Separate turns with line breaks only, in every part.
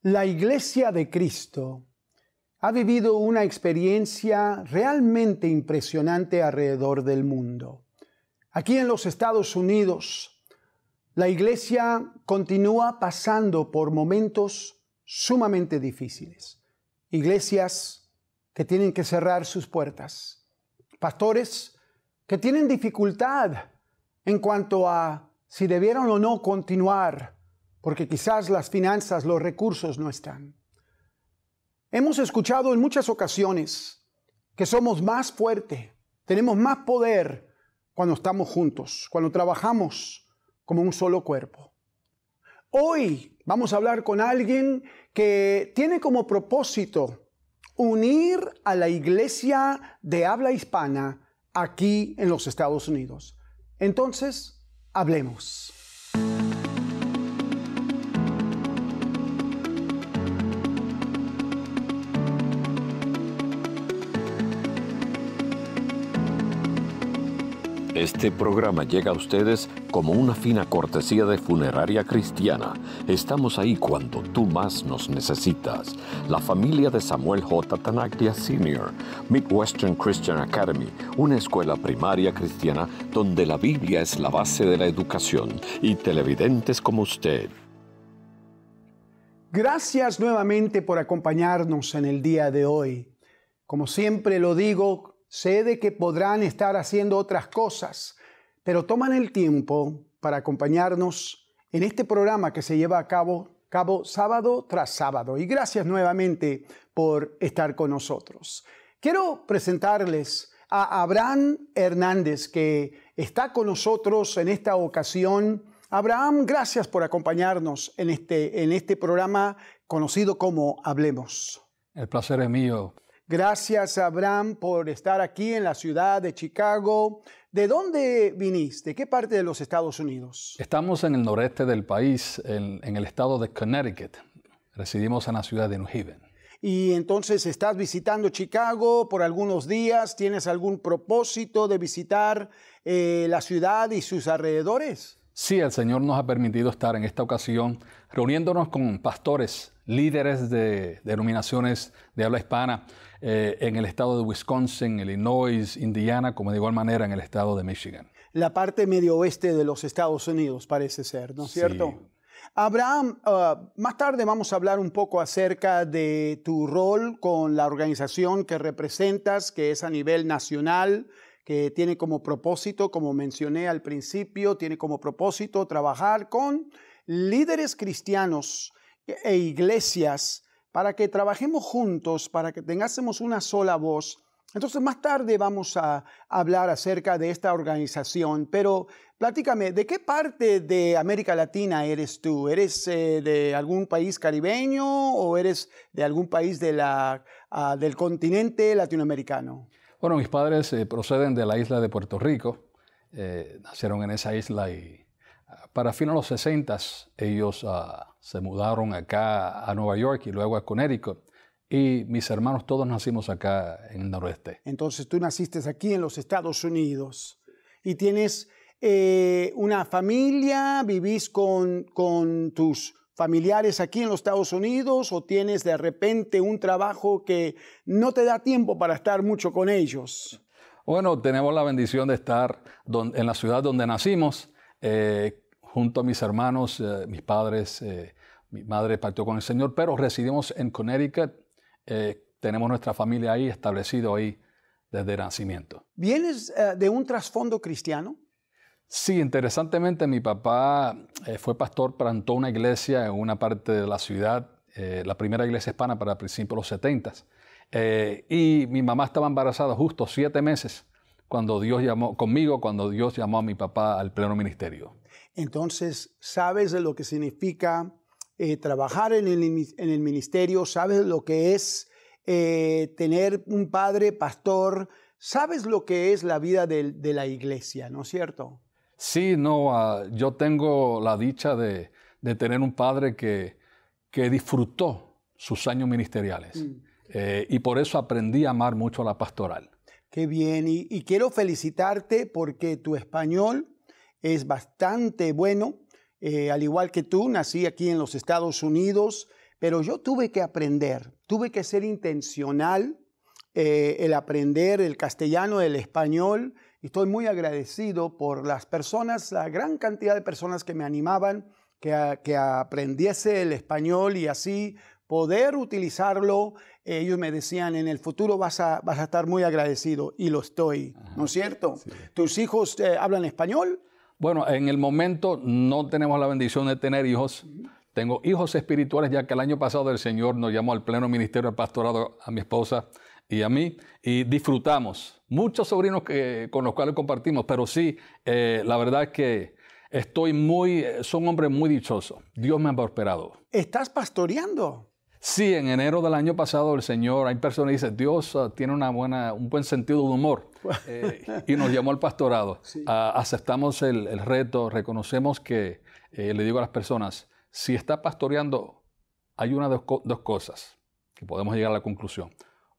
La Iglesia de Cristo ha vivido una experiencia realmente impresionante alrededor del mundo. Aquí en los Estados Unidos, la Iglesia continúa pasando por momentos sumamente difíciles. Iglesias que tienen que cerrar sus puertas. Pastores que tienen dificultad en cuanto a si debieron o no continuar, porque quizás las finanzas, los recursos no están. Hemos escuchado en muchas ocasiones que somos más fuertes, tenemos más poder cuando estamos juntos, cuando trabajamos como un solo cuerpo. Hoy vamos a hablar con alguien que tiene como propósito unir a la iglesia de habla hispana aquí en los Estados Unidos. Entonces, hablemos.
Este programa llega a ustedes como una fina cortesía de Funeraria Cristiana. Estamos ahí cuando tú más nos necesitas. La familia de Samuel J. Tanaglia Sr., Midwestern Christian Academy, una escuela primaria cristiana donde la Biblia es la base de la educación, y televidentes como usted.
Gracias nuevamente por acompañarnos en el día de hoy. Como siempre lo digo, sé de que podrán estar haciendo otras cosas, pero toman el tiempo para acompañarnos en este programa que se lleva a cabo sábado tras sábado. Y gracias nuevamente por estar con nosotros. Quiero presentarles a Abraham Hernández, que está con nosotros en esta ocasión. Abraham, gracias por acompañarnos en este programa conocido como Hablemos.
El placer es mío.
Gracias, Abraham, por estar aquí en la ciudad de Chicago. ¿De dónde viniste? ¿Qué parte de los Estados Unidos?
Estamos en el noreste del país, en el estado de Connecticut. Residimos en la ciudad de New Haven.
Y entonces estás visitando Chicago por algunos días. ¿Tienes algún propósito de visitar la ciudad y sus alrededores?
Sí, el Señor nos ha permitido estar en esta ocasión reuniéndonos con pastores, líderes de denominaciones de habla hispana en el estado de Wisconsin, Illinois, Indiana, como de igual manera en el estado de Michigan.
La parte medio oeste de los Estados Unidos parece ser, ¿no es cierto?
Sí.
Abraham, más tarde vamos a hablar un poco acerca de tu rol con la organización que representas, que es a nivel nacional, que tiene como propósito, como mencioné al principio, tiene como propósito trabajar con líderes cristianos e iglesias para que trabajemos juntos, para que tengamos una sola voz. Entonces, más tarde vamos a hablar acerca de esta organización, pero platícame, ¿de qué parte de América Latina eres tú? ¿Eres de algún país caribeño o eres de algún país del continente latinoamericano?
Bueno, mis padres proceden de la isla de Puerto Rico, nacieron en esa isla y para fines de los 60 ellos se mudaron acá a Nueva York y luego a Connecticut. Y mis hermanos todos nacimos acá en el noroeste.
Entonces tú naciste aquí en los Estados Unidos y tienes una familia, vivís con tus familiares aquí en los Estados Unidos, o tienes de repente un trabajo que no te da tiempo para estar mucho con ellos.
Bueno, tenemos la bendición de estar en la ciudad donde nacimos, junto a mis hermanos, mis padres, mi madre partió con el Señor, pero residimos en Connecticut. Tenemos nuestra familia ahí, establecido ahí desde nacimiento.
¿Vienes de un trasfondo cristiano?
Sí, interesantemente mi papá fue pastor, plantó una iglesia en una parte de la ciudad, la primera iglesia hispana para principios de los 70. Y mi mamá estaba embarazada justo 7 meses cuando Dios llamó a mi papá al pleno ministerio.
Entonces, ¿sabes de lo que significa trabajar en el ministerio? ¿Sabes lo que es tener un padre pastor? ¿Sabes lo que es la vida de la iglesia, no es cierto?
Sí, yo tengo la dicha de tener un padre que disfrutó sus años ministeriales. Y por eso aprendí a amar mucho a la pastoral.
Qué bien, y quiero felicitarte porque tu español es bastante bueno. Al igual que tú, nací aquí en los Estados Unidos, pero yo tuve que aprender, tuve que ser intencional el aprender el castellano, el español. Y estoy muy agradecido por las personas, la gran cantidad de personas que me animaban que aprendiese el español y así poder utilizarlo. Ellos me decían, en el futuro vas a estar muy agradecido, y lo estoy, ¿no es cierto? Sí. ¿Tus hijos hablan español?
Bueno, en el momento no tenemos la bendición de tener hijos. Tengo hijos espirituales, ya que el año pasado el Señor nos llamó al pleno ministerio del pastorado a mi esposa y a mí, y disfrutamos. Muchos sobrinos con los cuales compartimos, pero sí, la verdad es que soy un hombre muy dichoso. Dios me ha prosperado.
¿Estás pastoreando?
Sí, en enero del año pasado el Señor, hay personas que dicen, Dios tiene un buen sentido de humor, y nos llamó al pastorado. Sí. Aceptamos el reto, reconocemos que, le digo a las personas, si está pastoreando, hay una de dos cosas que podemos llegar a la conclusión.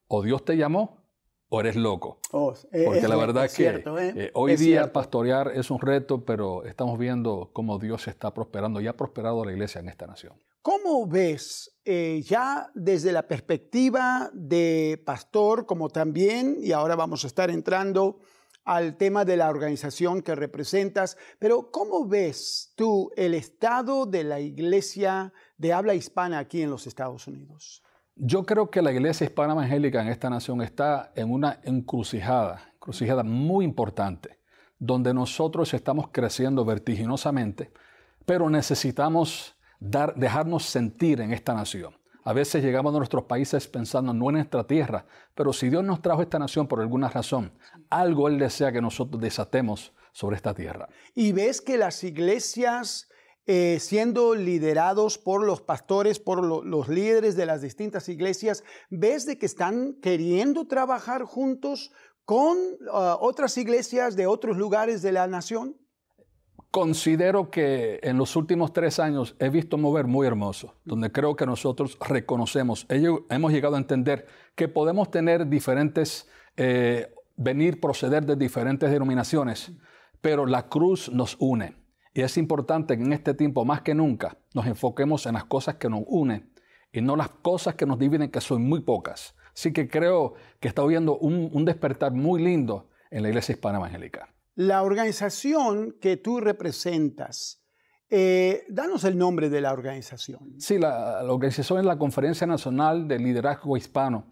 O Dios te llamó o eres loco. Porque la verdad es que hoy día pastorear es un reto, pero estamos viendo cómo Dios está prosperando y ha prosperado la iglesia en esta nación.
¿Cómo ves ya desde la perspectiva de pastor, como también, y ahora vamos a estar entrando al tema de la organización que representas, pero cómo ves tú el estado de la iglesia de habla hispana aquí en los Estados Unidos?
Yo creo que la iglesia hispana evangélica en esta nación está en una encrucijada muy importante, donde nosotros estamos creciendo vertiginosamente, pero necesitamos dejarnos sentir en esta nación. A veces llegamos a nuestros países pensando no en nuestra tierra, pero si Dios nos trajo a esta nación por alguna razón, algo Él desea que nosotros desatemos sobre esta tierra.
¿Y ves que las iglesias siendo liderados por los pastores, por los líderes de las distintas iglesias, ves de que están queriendo trabajar juntos con otras iglesias de otros lugares de la nación?
Considero que en los últimos 3 años he visto mover muy hermoso, donde creo que nosotros reconocemos, hemos llegado a entender que podemos tener diferentes, proceder de diferentes denominaciones, pero la cruz nos une. Y es importante que en este tiempo, más que nunca, nos enfoquemos en las cosas que nos unen y no las cosas que nos dividen, que son muy pocas. Así que creo que está habiendo un despertar muy lindo en la iglesia hispana evangélica.
La organización que tú representas, danos el nombre de la organización.
Sí, la organización es la Conferencia Nacional de Liderazgo Hispano,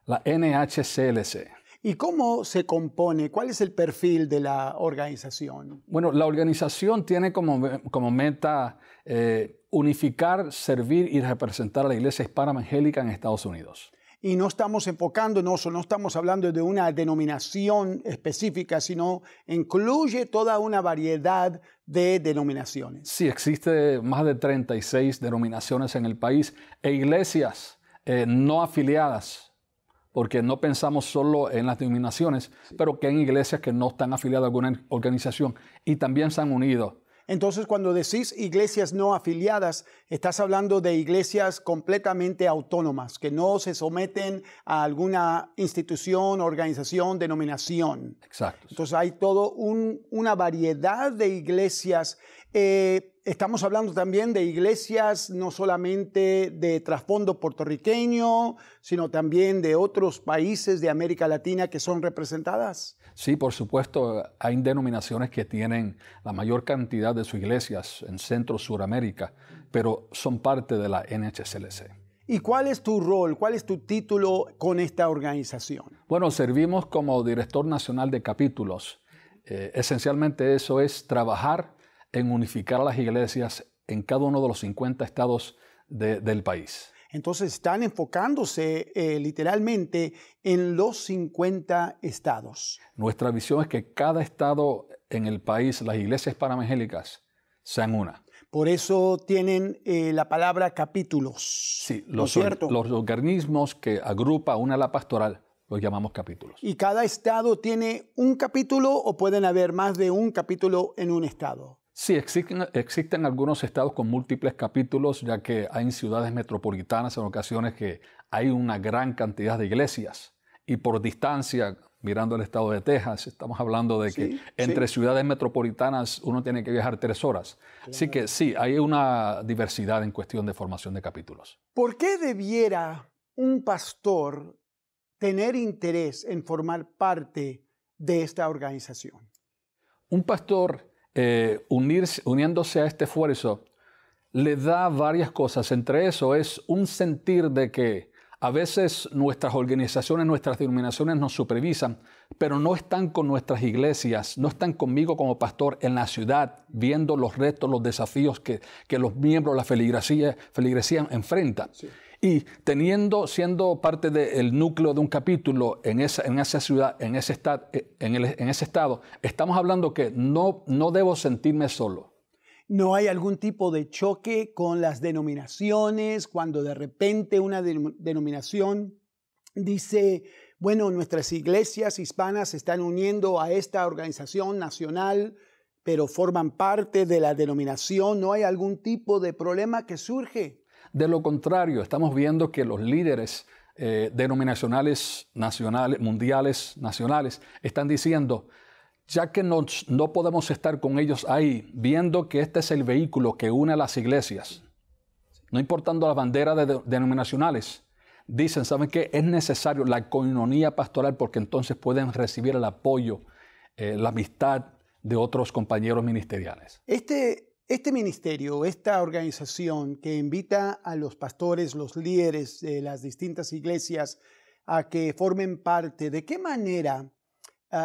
la NHCLC.
¿Y cómo se compone? ¿Cuál es el perfil de la organización?
Bueno, la organización tiene como meta unificar, servir y representar a la iglesia hispana evangélica en Estados Unidos.
Y no estamos enfocándonos o no estamos hablando de una denominación específica, sino incluye toda una variedad de denominaciones.
Sí, existe más de 36 denominaciones en el país e iglesias no afiliadas, porque no pensamos solo en las denominaciones, pero que hay iglesias que no están afiliadas a alguna organización y también se han unido.
Entonces, cuando decís iglesias no afiliadas, estás hablando de iglesias completamente autónomas, que no se someten a alguna institución, organización, denominación.
Exacto.
Entonces, hay toda una variedad de iglesias. Estamos hablando también de iglesias no solamente de trasfondo puertorriqueño, sino también de otros países de América Latina que son representadas.
Sí, por supuesto, hay denominaciones que tienen la mayor cantidad de sus iglesias en Centro, Suramérica, pero son parte de la NHCLC.
¿Y cuál es tu rol, cuál es tu título con esta organización?
Bueno, servimos como director nacional de capítulos. Esencialmente eso es trabajar en unificar a las iglesias en cada uno de los 50 estados del país.
Entonces están enfocándose literalmente en los 50 estados.
Nuestra visión es que cada estado en el país, las iglesias hispano-evangélicas, sean una.
Por eso tienen la palabra capítulos.
Sí, los organismos que agrupa una ala pastoral los llamamos capítulos.
¿Y cada estado tiene un capítulo o pueden haber más de un capítulo en un estado?
Sí, existen algunos estados con múltiples capítulos, ya que hay ciudades metropolitanas en ocasiones que hay una gran cantidad de iglesias y por distancia mirando el estado de Texas. Estamos hablando de que entre ciudades metropolitanas uno tiene que viajar 3 horas. Claro. Así que sí, hay una diversidad en cuestión de formación de capítulos.
¿Por qué debiera un pastor tener interés en formar parte de esta organización?
Un pastor uniéndose a este esfuerzo le da varias cosas. Entre eso es un sentir de que a veces nuestras organizaciones, nuestras denominaciones nos supervisan, pero no están con nuestras iglesias, no están conmigo como pastor en la ciudad, viendo los retos, los desafíos que los miembros, la feligresía enfrentan. Sí. Y siendo parte del núcleo de un capítulo en esa ciudad, en ese estado, estamos hablando que no debo sentirme solo.
¿No hay algún tipo de choque con las denominaciones cuando de repente una denominación dice, bueno, nuestras iglesias hispanas se están uniendo a esta organización nacional, pero forman parte de la denominación? ¿No hay algún tipo de problema que surge?
De lo contrario, estamos viendo que los líderes denominacionales nacionales, mundiales, nacionales, están diciendo, ya que no podemos estar con ellos ahí, viendo que este es el vehículo que une a las iglesias, no importando las banderas denominacionales, dicen, ¿saben qué? Es necesario la coinonía pastoral porque entonces pueden recibir el apoyo, la amistad de otros compañeros ministeriales.
Este ministerio, esta organización que invita a los pastores, los líderes de las distintas iglesias a que formen parte, ¿de qué manera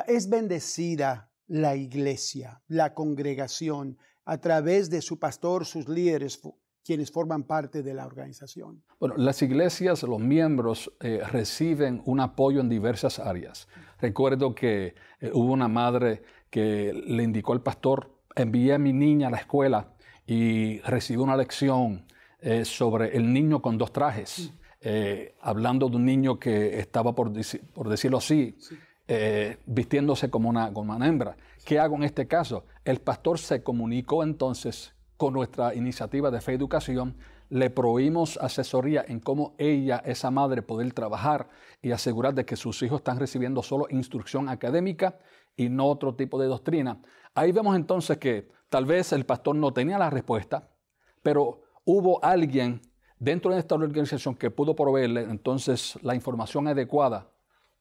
es bendecida la iglesia, la congregación, a través de su pastor, sus líderes, quienes forman parte de la organización?
Bueno, las iglesias, los miembros reciben un apoyo en diversas áreas. Recuerdo que hubo una madre que le indicó al pastor, envié a mi niña a la escuela y recibí una lección sobre el niño con 2 trajes, hablando de un niño que estaba, por decirlo así, vistiéndose como una hembra. ¿Qué hago en este caso? El pastor se comunicó entonces con nuestra iniciativa de Fe y Educación, le proveímos asesoría en cómo ella, esa madre, poder trabajar y asegurar de que sus hijos están recibiendo solo instrucción académica y no otro tipo de doctrina. Ahí vemos entonces que tal vez el pastor no tenía la respuesta, pero hubo alguien dentro de esta organización que pudo proveerle entonces la información adecuada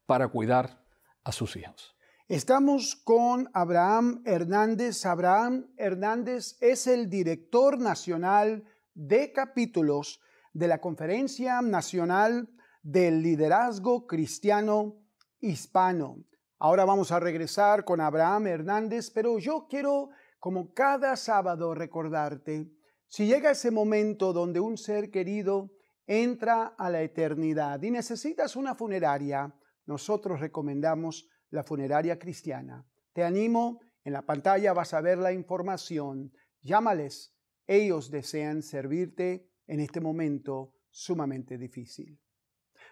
para cuidar a sus hijos.
Estamos con Abraham Hernández. Abraham Hernández es el director nacional de capítulos de la Conferencia Nacional del Liderazgo Cristiano Hispano. Ahora vamos a regresar con Abraham Hernández, pero yo quiero, como cada sábado, recordarte, si llega ese momento donde un ser querido entra a la eternidad y necesitas una funeraria, nosotros recomendamos la Funeraria Cristiana. Te animo, en la pantalla vas a ver la información. Llámales, ellos desean servirte en este momento sumamente difícil.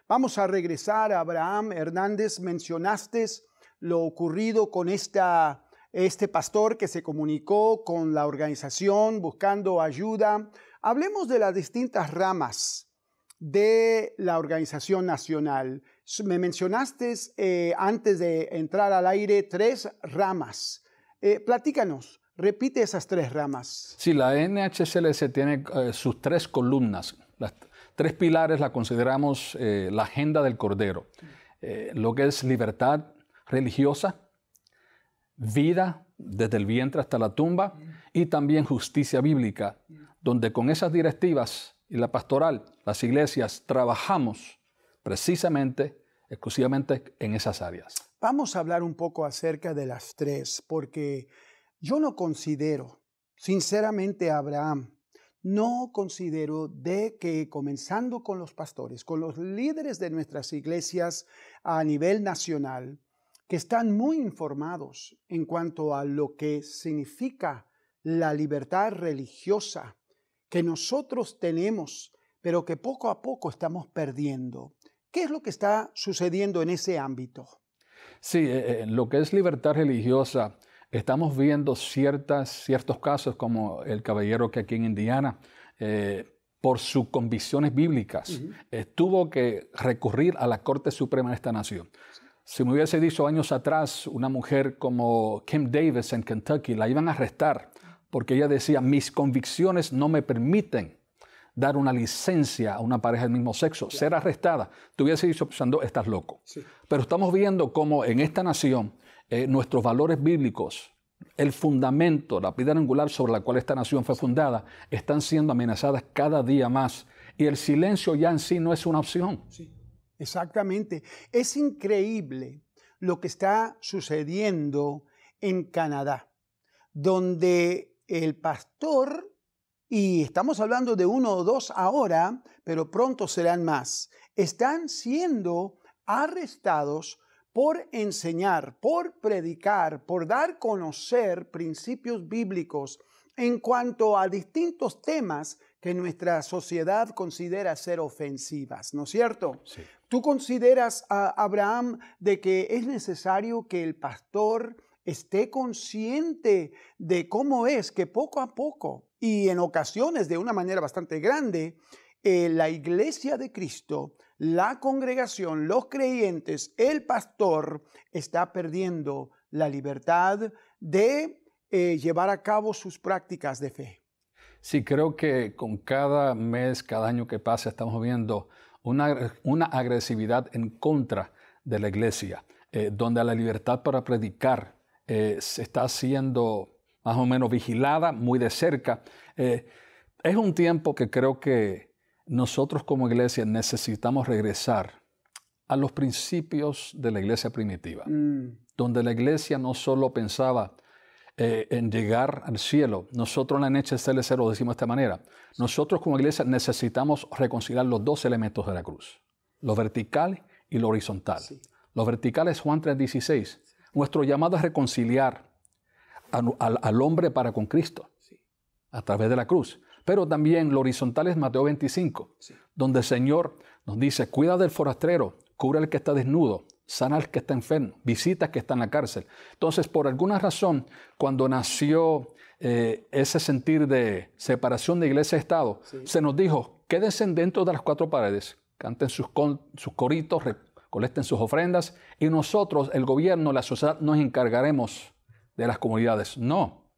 Vamos a regresar a Abraham Hernández. Mencionaste lo ocurrido con este pastor que se comunicó con la organización buscando ayuda. Hablemos de las distintas ramas de la organización nacional. Me mencionaste antes de entrar al aire 3 ramas. Platícanos, repite esas 3 ramas.
Sí, la NHCLC tiene sus 3 columnas. Las 3 pilares la consideramos la agenda del Cordero. Lo que es libertad religiosa, vida desde el vientre hasta la tumba y también justicia bíblica, donde con esas directivas y la pastoral, las iglesias trabajamos precisamente, exclusivamente en esas áreas.
Vamos a hablar un poco acerca de las 3, porque yo no considero, sinceramente, Abraham, no considero de que comenzando con los pastores, con los líderes de nuestras iglesias a nivel nacional, que están muy informados en cuanto a lo que significa la libertad religiosa que nosotros tenemos, pero que poco a poco estamos perdiendo. ¿Qué es lo que está sucediendo en ese ámbito?
Sí, lo que es libertad religiosa, estamos viendo ciertos casos como el caballero que aquí en Indiana, por sus convicciones bíblicas, tuvo que recurrir a la Corte Suprema de esta nación. Si me hubiese dicho años atrás, una mujer como Kim Davis en Kentucky, la iban a arrestar porque ella decía, mis convicciones no me permiten dar una licencia a una pareja del mismo sexo, ser arrestada. Te hubiese dicho pensando, estás loco. Sí. Pero estamos viendo cómo en esta nación nuestros valores bíblicos, el fundamento, la piedra angular sobre la cual esta nación fue fundada, están siendo amenazadas cada día más. Y el silencio ya en sí no es una opción.
Sí, exactamente. Es increíble lo que está sucediendo en Canadá, donde el pastor, y estamos hablando de 1 o 2 ahora, pero pronto serán más, están siendo arrestados por enseñar, por predicar, por dar a conocer principios bíblicos en cuanto a distintos temas que nuestra sociedad considera ser ofensivas, ¿no es cierto?
Sí.
¿Tú consideras, Abraham, de que es necesario que el pastor esté consciente de cómo es que poco a poco, y en ocasiones de una manera bastante grande, la iglesia de Cristo, la congregación, los creyentes, el pastor, está perdiendo la libertad de llevar a cabo sus prácticas de fe?
Sí, creo que con cada mes, cada año que pasa, estamos viendo una agresividad en contra de la iglesia, donde la libertad para predicar se está siendo más o menos vigilada muy de cerca. Es un tiempo que creo que nosotros como iglesia necesitamos regresar a los principios de la iglesia primitiva, donde la iglesia no solo pensaba en llegar al cielo. Nosotros en la NHCLC lo decimos de esta manera. Nosotros como iglesia necesitamos reconciliar los 2 elementos de la cruz, lo vertical y lo horizontal. Sí. Lo vertical es Juan 3:16. Nuestro llamado es reconciliar al hombre para con Cristo, sí, a través de la cruz. Pero también lo horizontal es Mateo 25, sí, donde el Señor nos dice, cuida del forastero, cubre al que está desnudo, sana al que está enfermo, visita al que está en la cárcel. Entonces, por alguna razón, cuando nació ese sentir de separación de iglesia y Estado, sí, se nos dijo, quédense dentro de las 4 paredes, canten sus coritos, recolecten sus ofrendas, y nosotros, el gobierno, la sociedad, nos encargaremos de las comunidades. No.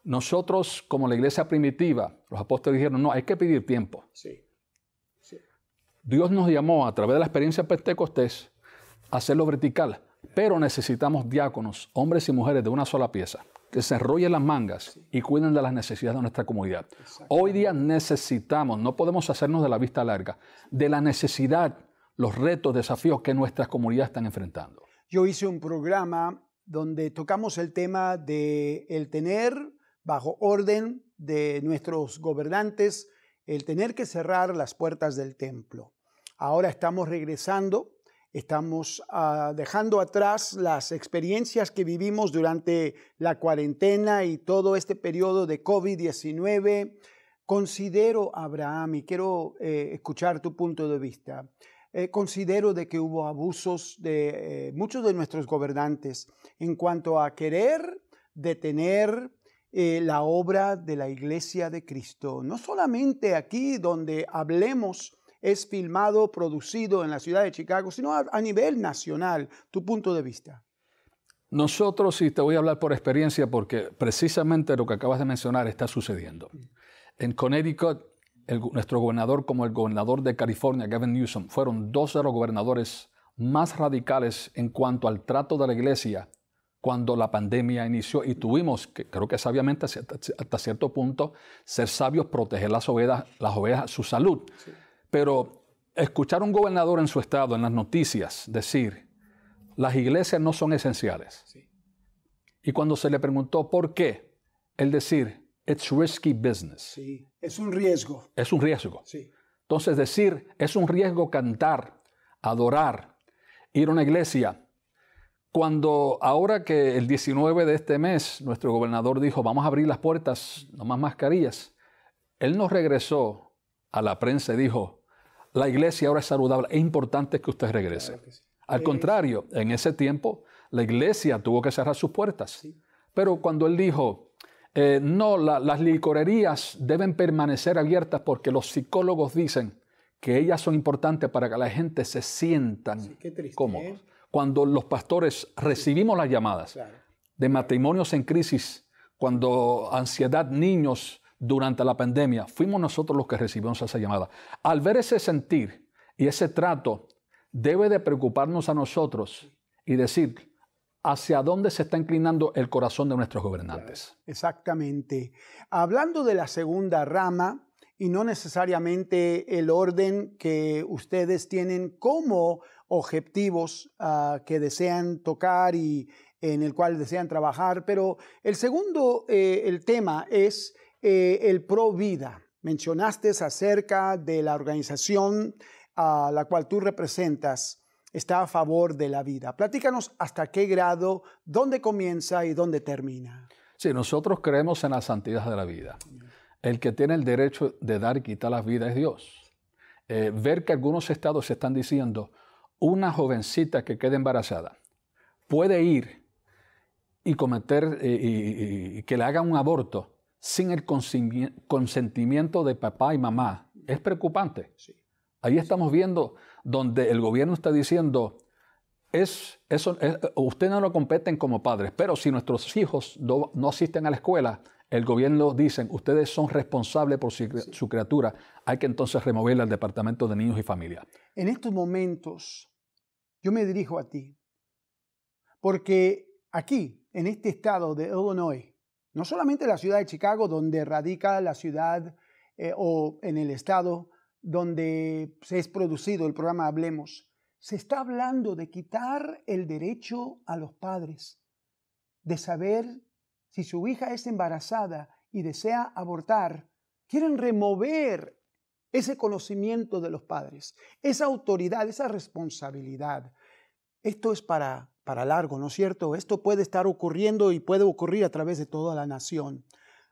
Nosotros, como la iglesia primitiva, los apóstoles dijeron, no, hay que pedir tiempo. Sí. Sí. Dios nos llamó a través de la experiencia pentecostés a hacerlo vertical, pero necesitamos diáconos, hombres y mujeres de una sola pieza, que se enrollen las mangas, sí, y cuiden de las necesidades de nuestra comunidad. Hoy día necesitamos, no podemos hacernos de la vista larga, de la necesidad, los retos, desafíos que nuestras comunidades están enfrentando.
Yo hice un programa donde tocamos el tema de el tener bajo orden de nuestros gobernantes, el tener que cerrar las puertas del templo. Ahora estamos regresando, estamos dejando atrás las experiencias que vivimos durante la cuarentena y todo este periodo de COVID-19. Considero, Abraham, y quiero escuchar tu punto de vista, considero de que hubo abusos de muchos de nuestros gobernantes en cuanto a querer detener la obra de la Iglesia de Cristo. No solamente aquí donde Hablemos es filmado, producido en la ciudad de Chicago, sino a nivel nacional. Tu punto de vista.
Nosotros, y te voy a hablar por experiencia, porque precisamente lo que acabas de mencionar está sucediendo. En Connecticut, nuestro gobernador, como el gobernador de California, Gavin Newsom, fueron 2 de los gobernadores más radicales en cuanto al trato de la iglesia cuando la pandemia inició, y tuvimos, que creo que sabiamente hasta cierto punto, ser sabios, proteger las ovejas, su salud. Sí. Pero escuchar a un gobernador en su estado, en las noticias, decir, las iglesias no son esenciales. Sí. Y cuando se le preguntó por qué, él decir, it's risky business.
Sí, es un riesgo.
Es un riesgo.
Sí.
Entonces decir, es un riesgo cantar, adorar, ir a una iglesia. Cuando ahora que el 19 de este mes nuestro gobernador dijo, vamos a abrir las puertas, no más mascarillas, él nos regresó a la prensa y dijo, la iglesia ahora es saludable, es importante que usted regrese. Claro que sí. Al contrario, en ese tiempo la iglesia tuvo que cerrar sus puertas. Sí. Pero cuando él dijo, no, las licorerías deben permanecer abiertas porque los psicólogos dicen que ellas son importantes para que la gente se sientan cómodos. cuando los pastores recibimos las llamadas de matrimonios en crisis, cuando ansiedad, niños durante la pandemia, fuimos nosotros los que recibimos esa llamada. Al ver ese sentir y ese trato, debe de preocuparnos a nosotros y decir hacia dónde se está inclinando el corazón de nuestros gobernantes.
Exactamente. Hablando de la segunda rama, y no necesariamente el orden que ustedes tienen como objetivos que desean tocar y en el cual desean trabajar, pero el segundo, el tema es el Pro Vida. Mencionaste acerca de la organización a la cual tú representas, está a favor de la vida. Platícanos hasta qué grado, dónde comienza y dónde termina.
Sí, nosotros creemos en la santidad de la vida. El que tiene el derecho de dar y quitar las vidas es Dios. Ver que algunos estados están diciendo, una jovencita que quede embarazada puede ir y cometer y que le hagan un aborto sin el consentimiento de papá y mamá, es preocupante. Sí. Ahí estamos viendo donde el gobierno está diciendo, ustedes no lo competen como padres, pero si nuestros hijos no asisten a la escuela, el gobierno dice, ustedes son responsables por su criatura, hay que entonces removerla al Departamento de Niños y Familia.
En estos momentos, yo me dirijo a ti, porque aquí, en este estado de Illinois, no solamente la ciudad de Chicago, donde radica la ciudad o en el estado donde se es producido el programa Hablemos, se está hablando de quitar el derecho a los padres de saber si su hija es embarazada y desea abortar. Quieren remover ese conocimiento de los padres, esa autoridad, esa responsabilidad. Esto es para largo, ¿no es cierto? Esto puede estar ocurriendo y puede ocurrir a través de toda la nación.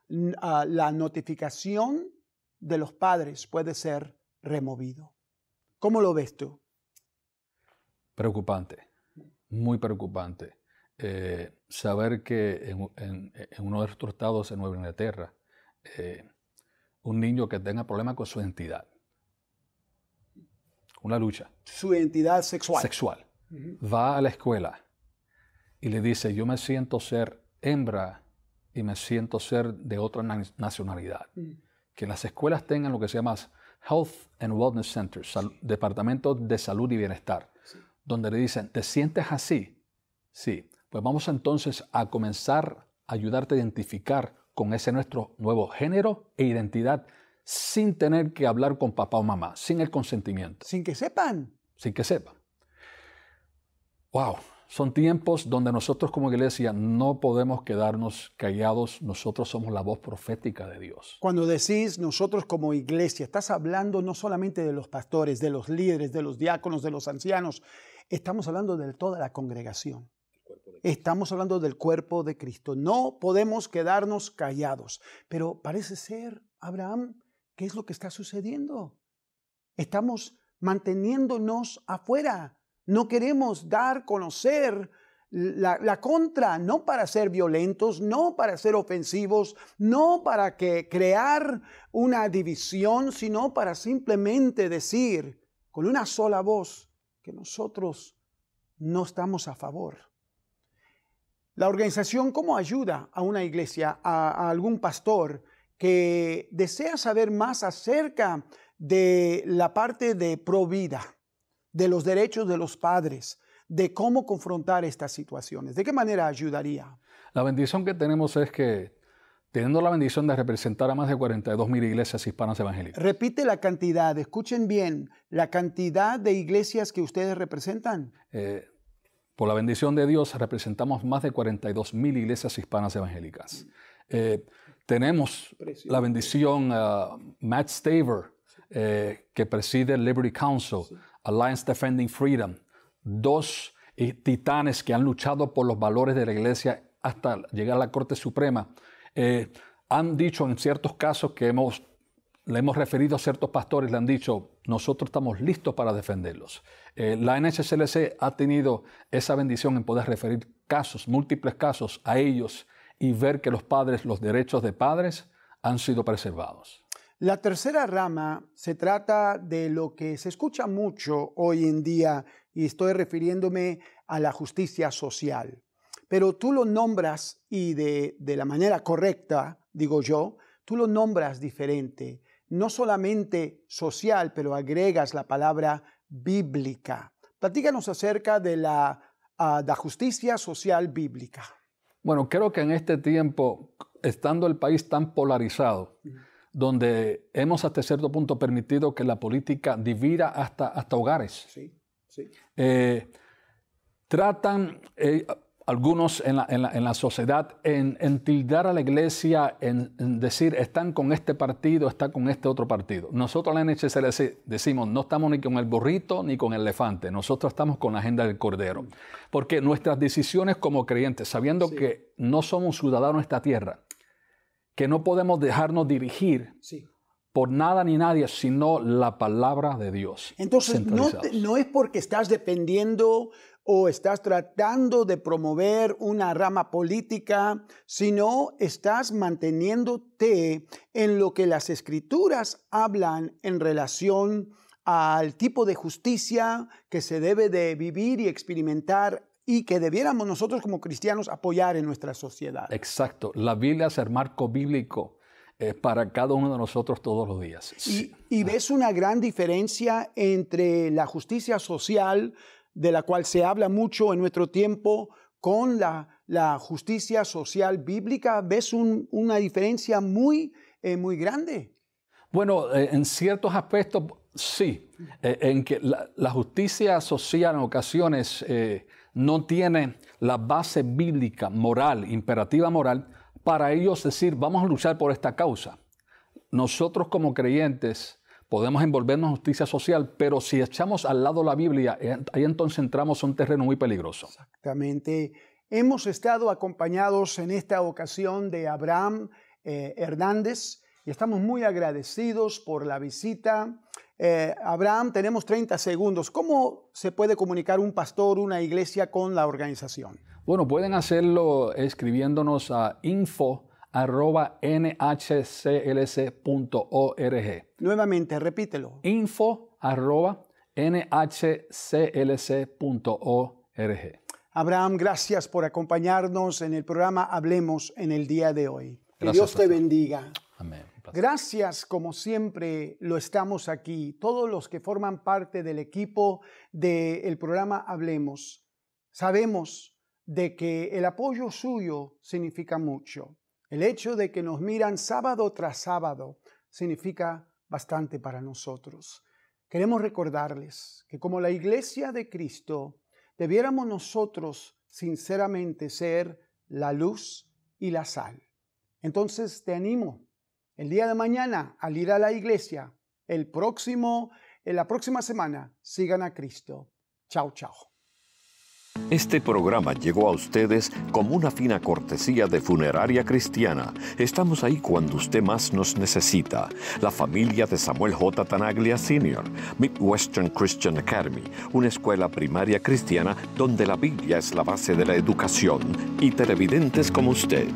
La notificación de los padres puede ser removido. ¿Cómo lo ves tú?
Preocupante, muy preocupante. Saber que en uno de nuestros estados, en Nueva Inglaterra, un niño que tenga problemas con su identidad, una lucha.
Su identidad sexual.
Va a la escuela y le dice, yo me siento ser hembra y me siento ser de otra nacionalidad. Que las escuelas tengan lo que se llama Health and Wellness Centers, departamentos de salud y bienestar, donde le dicen, ¿te sientes así? Sí. Pues vamos entonces a comenzar a ayudarte a identificar con ese nuestro nuevo género e identidad sin tener que hablar con papá o mamá, sin el consentimiento.
Sin que sepan.
Sin que sepan. Wow, son tiempos donde nosotros como iglesia no podemos quedarnos callados. Nosotros somos la voz profética de Dios.
Cuando decís nosotros como iglesia, estás hablando no solamente de los pastores, de los líderes, de los diáconos, de los ancianos. Estamos hablando de toda la congregación. Estamos hablando del cuerpo de Cristo. No podemos quedarnos callados. Pero parece ser, Abraham, ¿qué es lo que está sucediendo? Estamos manteniéndonos afuera. No queremos dar a conocer la contra, no para ser violentos, no para ser ofensivos, no para crear una división, sino para simplemente decir con una sola voz que nosotros no estamos a favor. La organización, ¿cómo ayuda a una iglesia, a algún pastor que desea saber más acerca de la parte de pro vida, de los derechos de los padres, de cómo confrontar estas situaciones? ¿De qué manera ayudaría?
La bendición que tenemos es que, teniendo la bendición de representar a más de 42,000 iglesias hispanas evangélicas.
Repite la cantidad, escuchen bien, la cantidad de iglesias que ustedes representan.
Por la bendición de Dios, representamos más de 42,000 iglesias hispanas evangélicas. Tenemos la bendición, Matt Staver, que preside el Liberty Council, Alliance Defending Freedom, dos titanes que han luchado por los valores de la iglesia hasta llegar a la Corte Suprema. Han dicho en ciertos casos que le hemos referido a ciertos pastores, le han dicho, nosotros estamos listos para defenderlos. La NSCLC ha tenido esa bendición en poder referir casos, múltiples casos a ellos y ver que los derechos de padres han sido preservados.
La tercera rama se trata de lo que se escucha mucho hoy en día, y estoy refiriéndome a la justicia social. Pero tú lo nombras, y de la manera correcta, digo yo, tú lo nombras diferente. No solamente social, pero agregas la palabra bíblica. Platícanos acerca de la justicia social bíblica.
Bueno, creo que en este tiempo, estando el país tan polarizado, donde hemos hasta cierto punto permitido que la política divida hasta hogares.
Sí, sí.
Tratan algunos en la sociedad en tildar a la iglesia, en decir, están con este partido, están con este otro partido. Nosotros en la NHCLC decimos, no estamos ni con el burrito ni con el elefante, nosotros estamos con la agenda del Cordero. Porque nuestras decisiones como creyentes, sabiendo que no somos ciudadanos de esta tierra, que no podemos dejarnos dirigir por nada ni nadie, sino la palabra de Dios.
Entonces, no es porque estás dependiendo o estás tratando de promover una rama política, sino estás manteniéndote en lo que las Escrituras hablan en relación al tipo de justicia que se debe de vivir y experimentar y que debiéramos nosotros como cristianos apoyar en nuestra sociedad.
Exacto. La Biblia es el marco bíblico para cada uno de nosotros todos los días.
Y ves una gran diferencia entre la justicia social, de la cual se habla mucho en nuestro tiempo, con la justicia social bíblica. ¿Ves una diferencia muy grande?
Bueno, en ciertos aspectos sí. En que la justicia social en ocasiones no tiene la base bíblica, moral, imperativa moral, para ellos decir, vamos a luchar por esta causa. Nosotros como creyentes podemos envolvernos en justicia social, pero si echamos al lado la Biblia, ahí entonces entramos en un terreno muy peligroso.
Exactamente. Hemos estado acompañados en esta ocasión de Abraham Hernández y estamos muy agradecidos por la visita. Abraham, tenemos 30 segundos. ¿Cómo se puede comunicar un pastor, una iglesia con la organización?
Bueno, pueden hacerlo escribiéndonos a info@nhclc.org.
Nuevamente, repítelo.
info@nhclc.org.
Abraham, gracias por acompañarnos en el programa Hablemos en el día de hoy. Que
Gracias,
Dios te
pastor.
bendiga.
Amén.
Gracias, como siempre lo estamos aquí, todos los que forman parte del equipo del programa Hablemos. Sabemos de que el apoyo suyo significa mucho. El hecho de que nos miran sábado tras sábado significa bastante para nosotros. Queremos recordarles que como la Iglesia de Cristo, debiéramos nosotros sinceramente ser la luz y la sal. Entonces te animo el día de mañana al ir a la iglesia, en la próxima semana, sigan a Cristo. Chao, chao.
Este programa llegó a ustedes como una fina cortesía de Funeraria Cristiana. Estamos ahí cuando usted más nos necesita. La familia de Samuel J. Tanaglia Sr., Midwestern Christian Academy, una escuela primaria cristiana donde la Biblia es la base de la educación, y televidentes como usted.